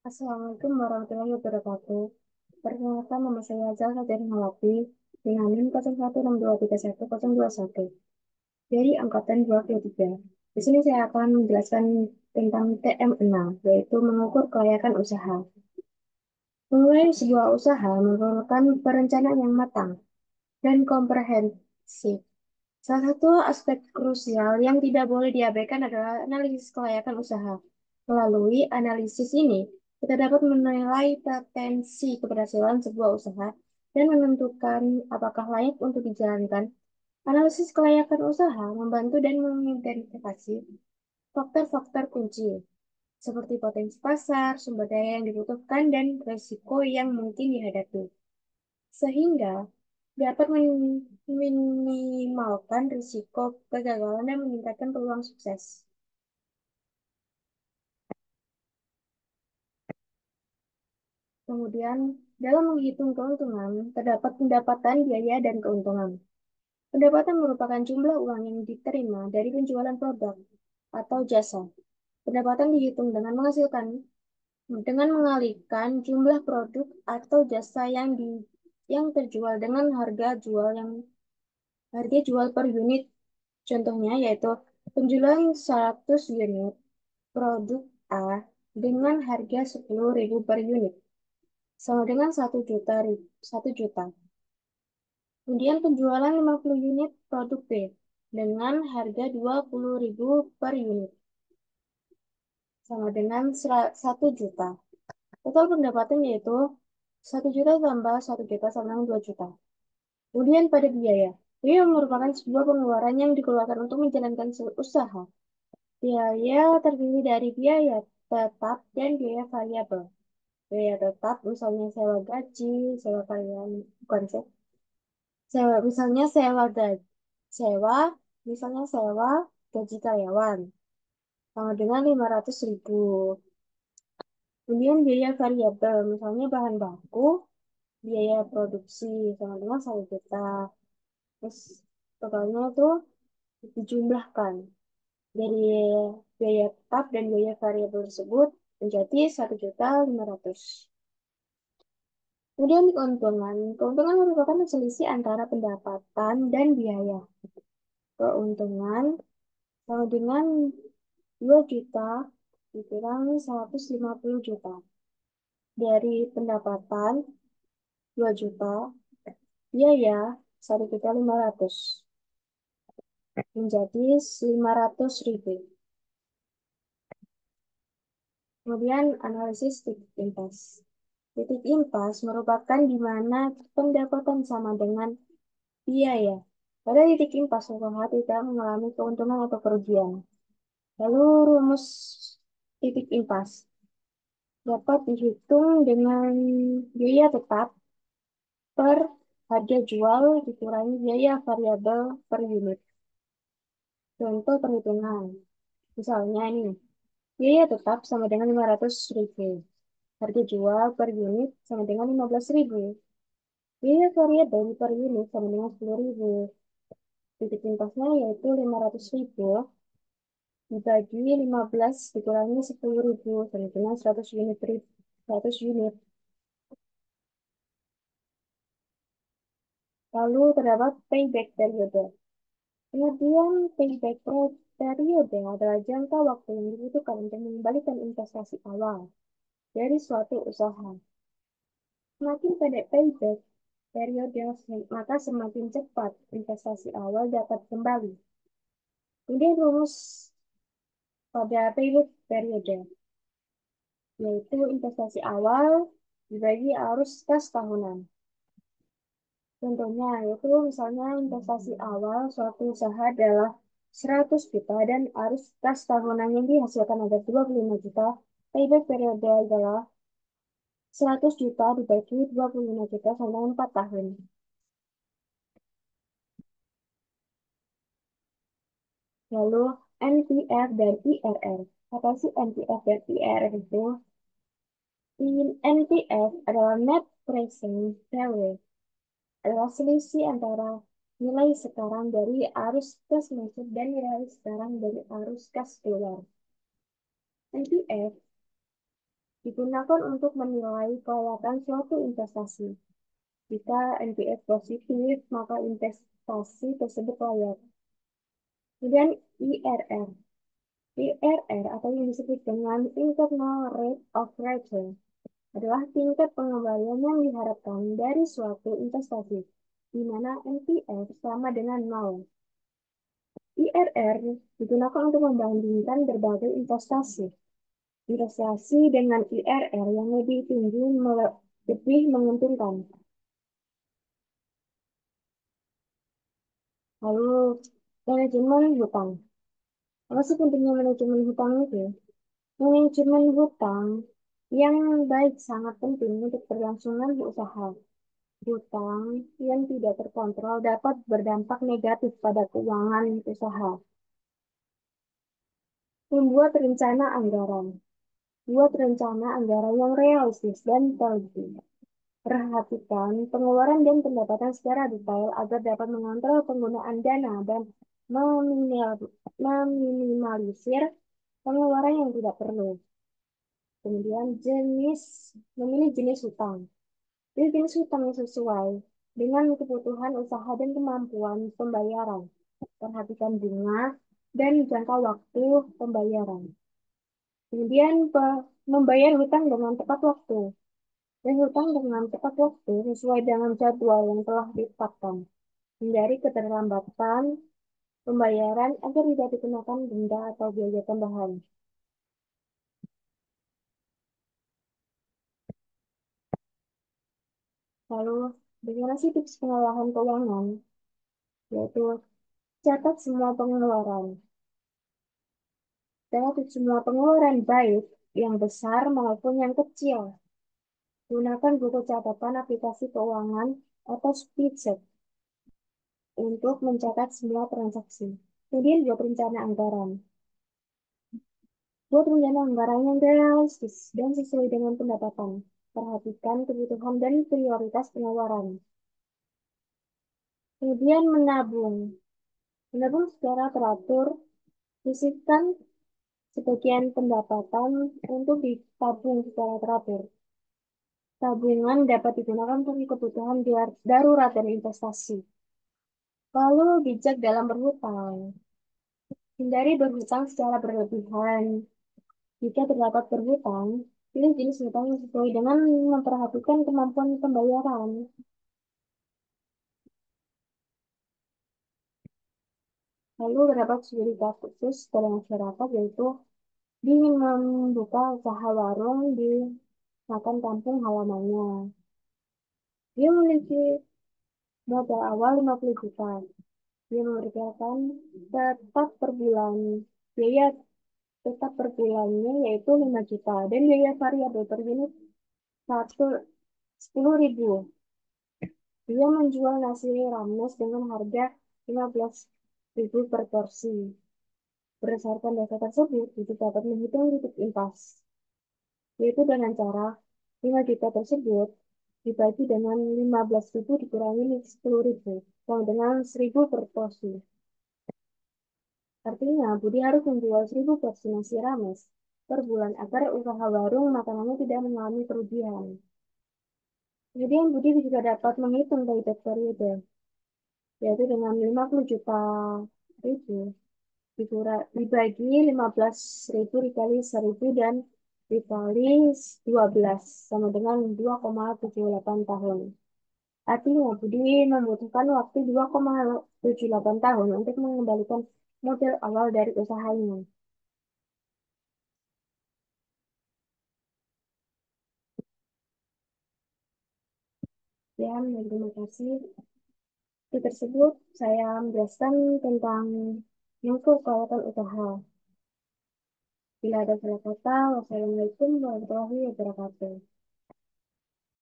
Assalamualaikum warahmatullahi wabarakatuh. Perkenalkan nama saya Azal Fajar Malapi dengan NIM 01623101 dari angkatan 23. Di sini saya akan menjelaskan tentang TM6, yaitu mengukur kelayakan usaha. Memulai sebuah usaha memerlukan perencanaan yang matang dan komprehensif. Salah satu aspek krusial yang tidak boleh diabaikan adalah analisis kelayakan usaha. Melalui analisis ini, kita dapat menilai potensi keberhasilan sebuah usaha dan menentukan apakah layak untuk dijalankan. Analisis kelayakan usaha membantu dan mengidentifikasi faktor-faktor kunci, seperti potensi pasar, sumber daya yang dibutuhkan, dan risiko yang mungkin dihadapi sehingga dapat meminimalkan risiko kegagalan dan meningkatkan peluang sukses. Kemudian, dalam menghitung keuntungan, terdapat pendapatan, biaya, dan keuntungan. Pendapatan merupakan jumlah uang yang diterima dari penjualan produk atau jasa. Pendapatan dihitung dengan mengalihkan jumlah produk atau jasa yang terjual dengan harga jual per unit. Contohnya yaitu penjualan 100 unit produk A dengan harga 10.000 per unit, sama dengan 1 juta. Kemudian penjualan 50 unit produk B dengan harga 20.000 per unit, sama dengan 1 juta. Total pendapatan yaitu 1 juta tambah 1 juta sama dengan 2 juta. Kemudian pada biaya. Biaya merupakan sebuah pengeluaran yang dikeluarkan untuk menjalankan usaha. Biaya terdiri dari biaya tetap dan biaya variabel. Biaya tetap misalnya sewa gaji, sewa karyawan, bukan misalnya sewa, misalnya sewa gaji karyawan sama dengan 500.000. Kemudian biaya variabel, misalnya bahan baku, biaya produksi sama dengan 1 juta. Terus totalnya itu dijumlahkan dari biaya tetap dan biaya variabel tersebut menjadi 1.500.000. Kemudian keuntungan. Keuntungan merupakan selisih antara pendapatan dan biaya. Keuntungan sama dengan 2 juta dikurangi 150 juta. Dari pendapatan 2 juta, biaya 1.500.000 menjadi 500.000. Kemudian analisis titik impas. Titik impas merupakan di mana pendapatan sama dengan biaya. Pada titik impas, usaha tidak mengalami keuntungan atau kerugian. Lalu rumus titik impas dapat dihitung dengan biaya tetap per harga jual dikurangi biaya variabel per unit. Contoh perhitungan. Misalnya ini, biaya tetap sama dengan 500.000. Harga jual per unit sama dengan 15.000. Biaya variabel per unit sama dengan 10.000. Titik impasnya yaitu 500.000 dibagi 15 dikurangi 10.000 sama dengan 100 unit. 100 unit. Lalu terdapat payback periode. Kemudian periode adalah jangka waktu yang dibutuhkan untuk mengembalikan investasi awal dari suatu usaha. Semakin pendek payback periode, maka semakin cepat investasi awal dapat kembali. Kemudian rumus pada payback periode, yaitu investasi awal dibagi arus kas tahunan. Contohnya, yaitu misalnya investasi awal suatu usaha adalah 100 juta dan arus kas tahunan yang dihasilkan adalah 25 juta. Payback periode adalah 100 juta dibagi 25 juta sama 4 tahun. Lalu NPF dan IRR. Apa sih NPF dan IRR itu? NPF adalah Net Present Value, adalah selisih antara nilai sekarang dari arus kas masuk dan nilai sekarang dari arus kas keluar. NPF digunakan untuk menilai kelayakan suatu investasi. Jika NPS positif, maka investasi tersebut layak. Kemudian IRR. IRR atau yang disebut dengan Internal Rate of Return adalah tingkat pengembalian yang diharapkan dari suatu investasi, di mana NPS sama dengan 0. IRR digunakan untuk membandingkan berbagai investasi. Investasi dengan IRR yang lebih tinggi lebih menguntungkan. Lalu, manajemen hutang. Apa sih pentingnya manajemen hutang itu? Manajemen hutang yang baik sangat penting untuk berlangsungan usaha. Hutang yang tidak terkontrol dapat berdampak negatif pada keuangan usaha. Membuat rencana anggaran. Buat rencana anggaran yang realistis dan teliti. Perhatikan pengeluaran dan pendapatan secara detail agar dapat mengontrol penggunaan dana dan meminimalisir pengeluaran yang tidak perlu. Kemudian memilih jenis hutang. Pilih jenis hutang yang sesuai dengan kebutuhan usaha dan kemampuan pembayaran. Perhatikan bunga dan jangka waktu pembayaran. Kemudian membayar hutang dengan tepat waktu. Dan hutang dengan tepat waktu sesuai dengan jadwal yang telah ditetapkan. Hindari keterlambatan pembayaran agar tidak dikenakan denda atau biaya tambahan. Lalu, bagaimana sih tips pengolahan keuangan? Yaitu, catat semua pengeluaran. Catat semua pengeluaran baik yang besar maupun yang kecil. Gunakan buku catatan aplikasi keuangan atau spreadsheet untuk mencatat semua transaksi. Kemudian buat rencana anggaran. Buat rencana anggaran yang realistis dan sesuai dengan pendapatan. Perhatikan kebutuhan dan prioritas pengeluaran. Kemudian menabung. Menabung secara teratur, sisihkan sebagian pendapatan untuk ditabung secara teratur. Tabungan dapat digunakan untuk kebutuhan darurat dan investasi. Lalu bijak dalam berhutang. Hindari berhutang secara berlebihan. Jika terdapat berhutang, pilih jenis hutang yang sesuai dengan memperhatikan kemampuan pembayaran. Lalu terdapat sejumlah khusus dalam masyarakat yaitu ingin membuka usaha warung di makan kampung halamannya. Dia memiliki modal awal 50 juta. Dia memberikan tetap per bulan. Biaya tetap per bulannya yaitu 5 juta dan biaya variabel per unit 10.000. Dia menjual nasi rames dengan harga 15.000 per porsi. Berdasarkan data tersebut, itu dapat menghitung titik impas, yaitu dengan cara 5 juta tersebut dibagi dengan 15.000 dikurangi 10.000, sama dengan 1.000 per porsi. Artinya, Budi harus menjual 1.000 porsi nasi rames per bulan agar usaha warung makanannya tidak mengalami kerugian. Kemudian Budi juga dapat menghitung payback periode, yaitu dengan 50 juta ribu dibagi 15.000 dikali 1.000 dan dikali 12 sama dengan 2,78 tahun. Artinya, Budi membutuhkan waktu 2,78 tahun untuk mengembalikan modal awal dari usahanya. Dan terima kasih. Di tersebut, saya menjelaskan tentang lingkup kelautan usaha. Bila ada salah kata, wassalamualaikum warahmatullahi wabarakatuh.